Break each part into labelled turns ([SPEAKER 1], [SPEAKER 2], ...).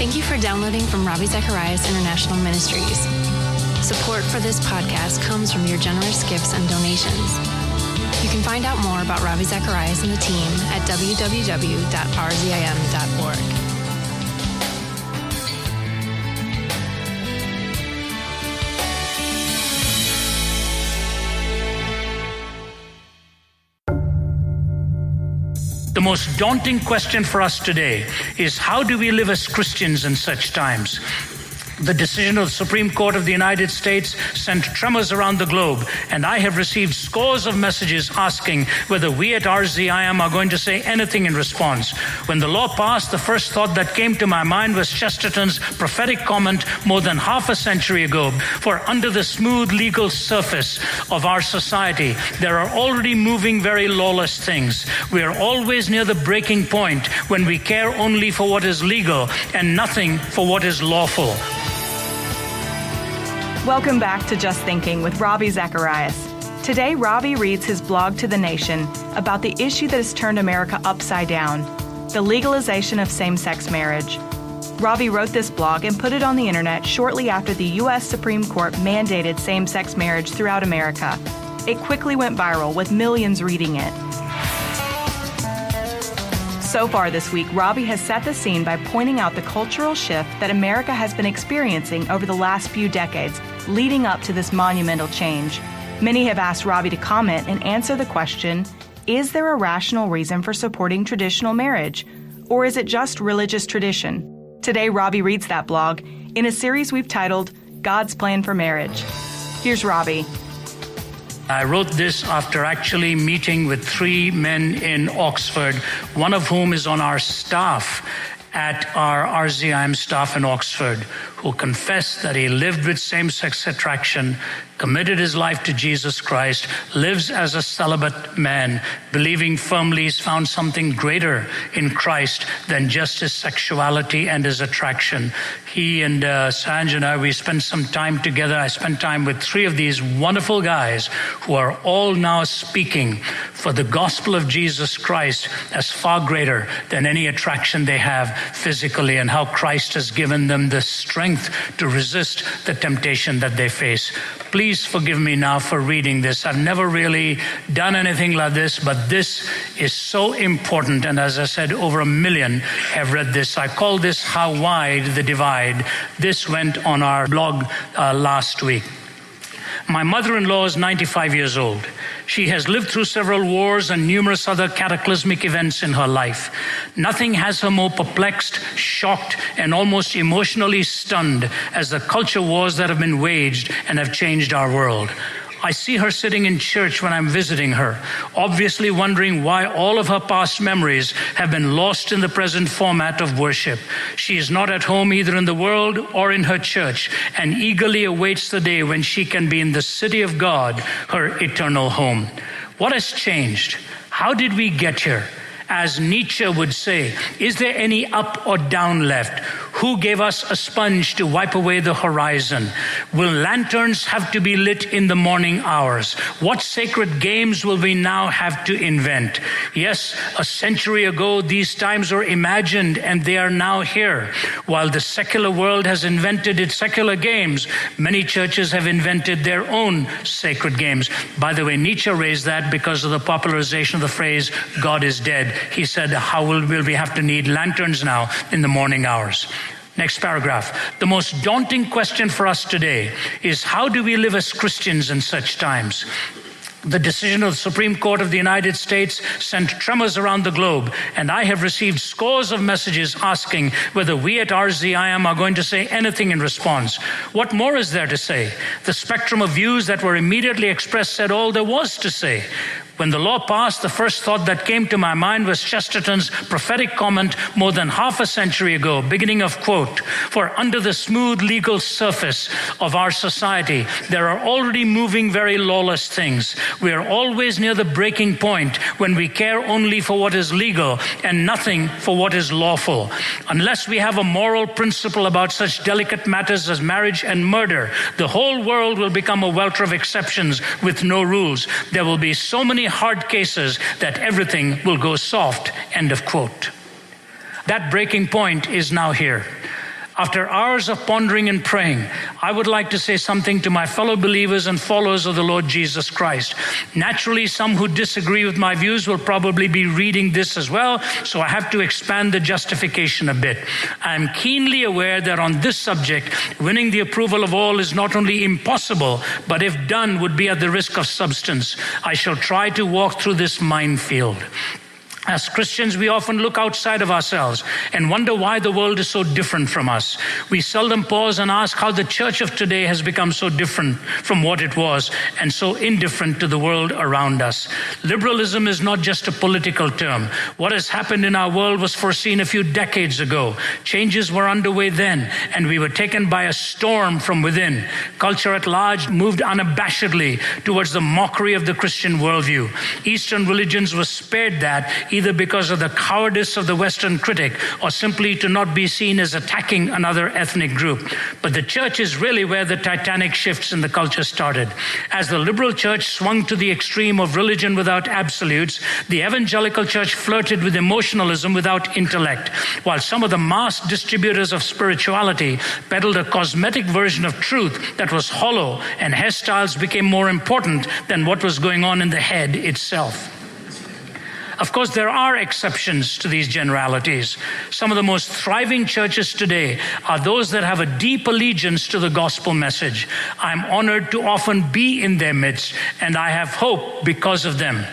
[SPEAKER 1] Thank you for downloading from Ravi Zacharias International Ministries. Support for this podcast comes from your generous gifts and donations. You can find out more about Ravi Zacharias and the team at www.rzim.org.
[SPEAKER 2] The most daunting question for us today is, how do we live as Christians in such times? The decision of the Supreme Court of the United States sent tremors around the globe, and I have received scores of messages asking whether we at RZIM are going to say anything in response. When the law passed, the first thought that came to my mind was Chesterton's prophetic comment more than half a century ago, for under the smooth legal surface of our society, there are already moving very lawless things. We are always near the breaking point when we care only for what is legal and nothing for what is lawful.
[SPEAKER 3] Welcome back to Just Thinking with Ravi Zacharias. Today, Ravi reads his blog to the nation about the issue that has turned America upside down, the legalization of same-sex marriage. Ravi wrote this blog and put it on the internet shortly after the U.S. Supreme Court mandated same-sex marriage throughout America. It quickly went viral, with millions reading it. So far this week, Ravi has set the scene by pointing out the cultural shift that America has been experiencing over the last few decades, leading up to this monumental change. Many have asked Ravi to comment and answer the question, is there a rational reason for supporting traditional marriage? Or is it just religious tradition? Today, Ravi reads that blog in a series we've titled, God's Plan for Marriage. Here's Ravi.
[SPEAKER 2] I wrote this after actually meeting with 3 men in Oxford, one of whom is on our staff at our RZIM staff in Oxford, who confessed that he lived with same-sex attraction, committed his life to Jesus Christ, lives as a celibate man, believing firmly he's found something greater in Christ than just his sexuality and his attraction. He and Sanj and I, we spent some time together. I spent time with 3 of these wonderful guys who are all now speaking for the gospel of Jesus Christ as far greater than any attraction they have physically, and how Christ has given them the strength to resist the temptation that they face. Please forgive me now for reading this. I've never really done anything like this, but this is so important. And as I said, over 1 million have read this. I call this How Wide the Divide. This went on our blog last week. My mother-in-law is 95 years old. She has lived through several wars and numerous other cataclysmic events in her life. Nothing has her more perplexed, shocked, and almost emotionally stunned as the culture wars that have been waged and have changed our world. I see her sitting in church when I'm visiting her, obviously wondering why all of her past memories have been lost in the present format of worship. She is not at home either in the world or in her church, and eagerly awaits the day when she can be in the city of God, her eternal home. What has changed? How did we get here? As Nietzsche would say, is there any up or down left? Who gave us a sponge to wipe away the horizon? Will lanterns have to be lit in the morning hours? What sacred games will we now have to invent? Yes, a century ago, these times were imagined and they are now here. While the secular world has invented its secular games, many churches have invented their own sacred games. By the way, Nietzsche raised that because of the popularization of the phrase, God is dead. He said, how will we have to need lanterns now in the morning hours? Next paragraph. The most daunting question for us today is, how do we live as Christians in such times? The decision of the Supreme Court of the United States sent tremors around the globe, and I have received scores of messages asking whether we at RZIM are going to say anything in response. What more is there to say? The spectrum of views that were immediately expressed said all there was to say. When the law passed, the first thought that came to my mind was Chesterton's prophetic comment more than half a century ago, beginning of quote, for under the smooth legal surface of our society, there are already moving very lawless things. We are always near the breaking point when we care only for what is legal and nothing for what is lawful. Unless we have a moral principle about such delicate matters as marriage and murder, the whole world will become a welter of exceptions with no rules. There will be so many hard cases that everything will go soft, end of quote. That breaking point is now here. After hours of pondering and praying, I would like to say something to my fellow believers and followers of the Lord Jesus Christ. Naturally, some who disagree with my views will probably be reading this as well, so I have to expand the justification a bit. I am keenly aware that on this subject, winning the approval of all is not only impossible, but if done, would be at the risk of substance. I shall try to walk through this minefield. As Christians, we often look outside of ourselves and wonder why the world is so different from us. We seldom pause and ask how the church of today has become so different from what it was and so indifferent to the world around us. Liberalism is not just a political term. What has happened in our world was foreseen a few decades ago. Changes were underway then, and we were taken by a storm from within. Culture at large moved unabashedly towards the mockery of the Christian worldview. Eastern religions were spared that, either because of the cowardice of the Western critic or simply to not be seen as attacking another ethnic group. But the church is really where the titanic shifts in the culture started. As the liberal church swung to the extreme of religion without absolutes, the evangelical church flirted with emotionalism without intellect, while some of the mass distributors of spirituality peddled a cosmetic version of truth that was hollow, and hairstyles became more important than what was going on in the head itself. Of course, there are exceptions to these generalities. Some of the most thriving churches today are those that have a deep allegiance to the gospel message. I'm honored to often be in their midst, and I have hope because of them.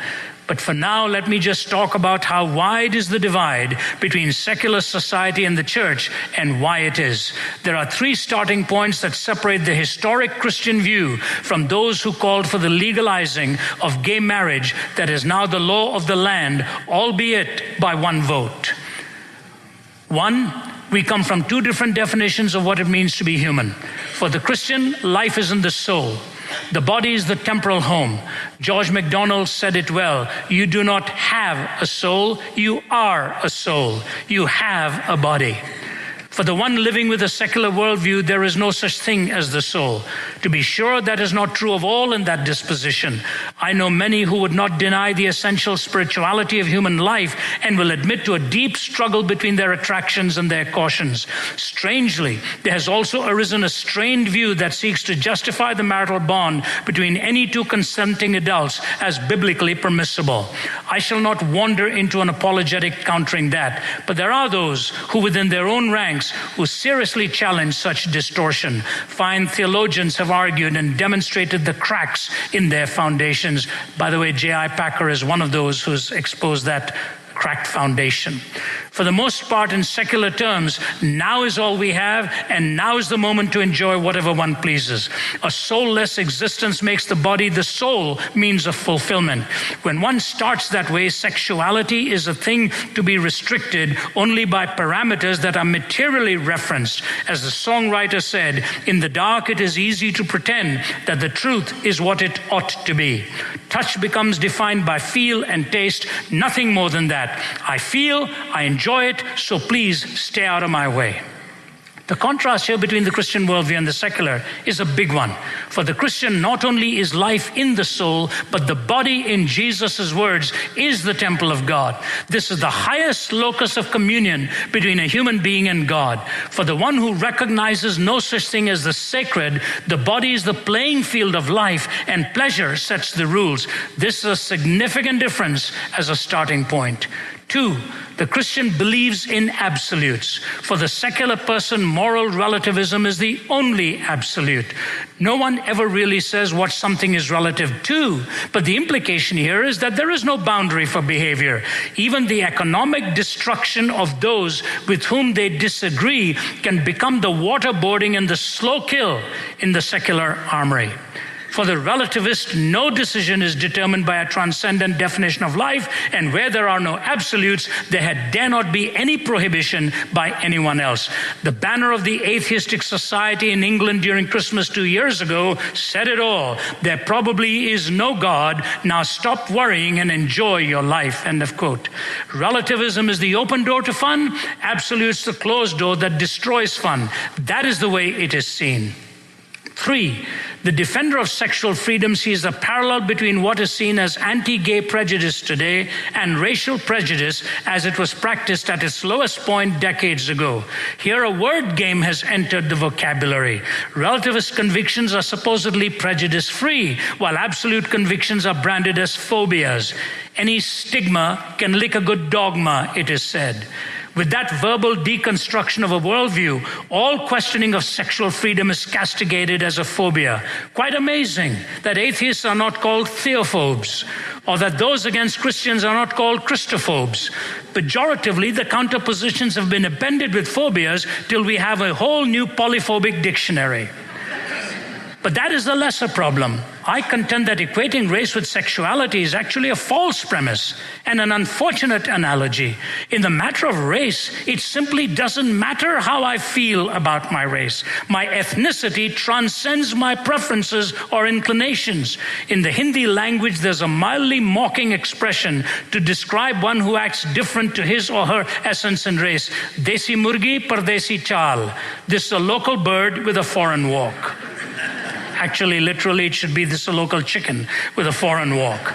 [SPEAKER 2] But for now, let me just talk about how wide is the divide between secular society and the church, and why it is. There are three starting points that separate the historic Christian view from those who called for the legalizing of gay marriage that is now the law of the land, albeit by one vote. One, we come from two different definitions of what it means to be human. For the Christian, life is in the soul. The body is the temporal home. George MacDonald said it well. You do not have a soul, you are a soul. You have a body. For the one living with a secular worldview, there is no such thing as the soul. To be sure, that is not true of all in that disposition. I know many who would not deny the essential spirituality of human life and will admit to a deep struggle between their attractions and their cautions. Strangely, there has also arisen a strained view that seeks to justify the marital bond between any two consenting adults as biblically permissible. I shall not wander into an apologetic countering that, but there are those who within their own ranks who seriously challenge such distortion. Fine theologians have argued and demonstrated the cracks in their foundations. By the way, J.I. Packer is one of those who's exposed that cracked foundation. For the most part, in secular terms, now is all we have, and now is the moment to enjoy whatever one pleases. A soulless existence makes the body the sole means of fulfillment. When one starts that way, sexuality is a thing to be restricted only by parameters that are materially referenced. As the songwriter said, in the dark it is easy to pretend that the truth is what it ought to be. Touch becomes defined by feel and taste, nothing more than that. I feel, I enjoy it, so please stay out of my way. The contrast here between the Christian worldview and the secular is a big one. For the Christian, not only is life in the soul, but the body, in Jesus' words, is the temple of God. This is the highest locus of communion between a human being and God. For the one who recognizes no such thing as the sacred, the body is the playing field of life, and pleasure sets the rules. This is a significant difference as a starting point. Two, the Christian believes in absolutes. For the secular person, moral relativism is the only absolute. No one ever really says what something is relative to, but the implication here is that there is no boundary for behavior. Even the economic destruction of those with whom they disagree can become the waterboarding and the slow kill in the secular armory. For the relativist, no decision is determined by a transcendent definition of life, and where there are no absolutes, there dare not be any prohibition by anyone else. The banner of the atheistic society in England during Christmas 2 years ago said it all. There probably is no God. Now stop worrying and enjoy your life. End of quote. Relativism is the open door to fun. Absolutes the closed door that destroys fun. That is the way it is seen. 3, the defender of sexual freedom sees a parallel between what is seen as anti-gay prejudice today and racial prejudice as it was practiced at its lowest point decades ago. Here, a word game has entered the vocabulary. Relativist convictions are supposedly prejudice-free, while absolute convictions are branded as phobias. Any stigma can lick a good dogma, it is said. With that verbal deconstruction of a worldview, all questioning of sexual freedom is castigated as a phobia. Quite amazing that atheists are not called theophobes, or that those against Christians are not called Christophobes. Pejoratively, the counterpositions have been appended with phobias till we have a whole new polyphobic dictionary. But that is the lesser problem. I contend that equating race with sexuality is actually a false premise and an unfortunate analogy. In the matter of race, it simply doesn't matter how I feel about my race. My ethnicity transcends my preferences or inclinations. In the Hindi language, there's a mildly mocking expression to describe one who acts different to his or her essence and race. Desi murgi pardesi chal. This is a local bird with a foreign walk. Actually, literally, it should be this a local chicken with a foreign walk.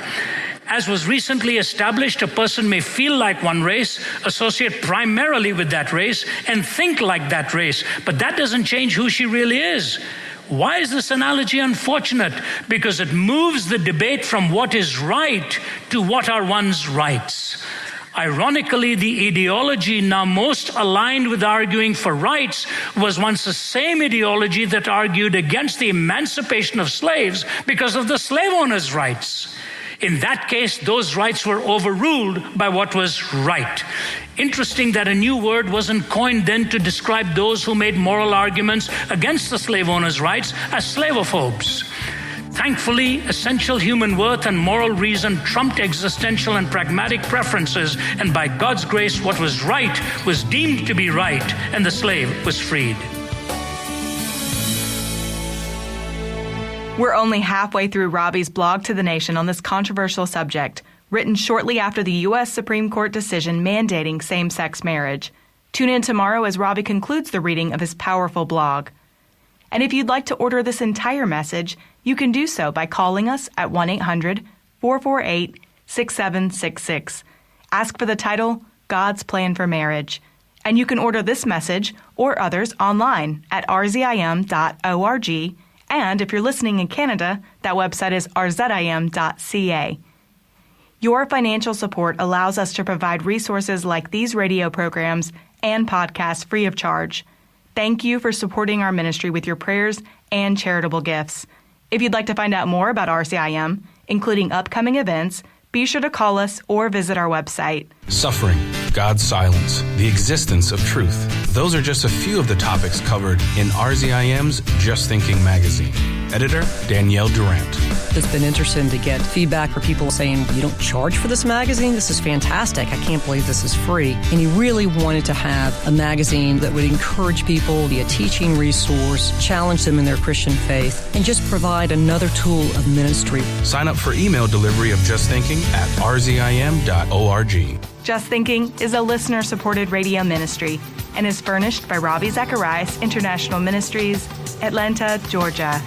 [SPEAKER 2] As was recently established, a person may feel like one race, associate primarily with that race, and think like that race, but that doesn't change who she really is. Why is this analogy unfortunate? Because it moves the debate from what is right to what are one's rights. Ironically, the ideology now most aligned with arguing for rights was once the same ideology that argued against the emancipation of slaves because of the slave owners' rights. In that case, those rights were overruled by what was right. Interesting that a new word wasn't coined then to describe those who made moral arguments against the slave owners' rights as slaveophobes. Thankfully, essential human worth and moral reason trumped existential and pragmatic preferences, and by God's grace, what was right was deemed to be right, and the slave was freed.
[SPEAKER 3] We're only halfway through Ravi's blog to the nation on this controversial subject, written shortly after the U.S. Supreme Court decision mandating same-sex marriage. Tune in tomorrow as Ravi concludes the reading of his powerful blog. And if you'd like to order this entire message, you can do so by calling us at 1-800-448-6766. Ask for the title, God's Plan for Marriage. And you can order this message or others online at rzim.org. And if you're listening in Canada, that website is rzim.ca. Your financial support allows us to provide resources like these radio programs and podcasts free of charge. Thank you for supporting our ministry with your prayers and charitable gifts. If you'd like to find out more about RCIM, including upcoming events, be sure to call us or visit our website.
[SPEAKER 4] Suffering, God's silence, the existence of truth. Those are just a few of the topics covered in RZIM's Just Thinking magazine. Editor, Danielle Durant.
[SPEAKER 5] It's been interesting to get feedback from people saying, you don't charge for this magazine? This is fantastic. I can't believe this is free. And he really wanted to have a magazine that would encourage people, be a teaching resource, challenge them in their Christian faith, and just provide another tool of ministry.
[SPEAKER 4] Sign up for email delivery of Just Thinking at rzim.org.
[SPEAKER 3] Just Thinking is a listener-supported radio ministry and is furnished by Ravi Zacharias International Ministries, Atlanta, Georgia.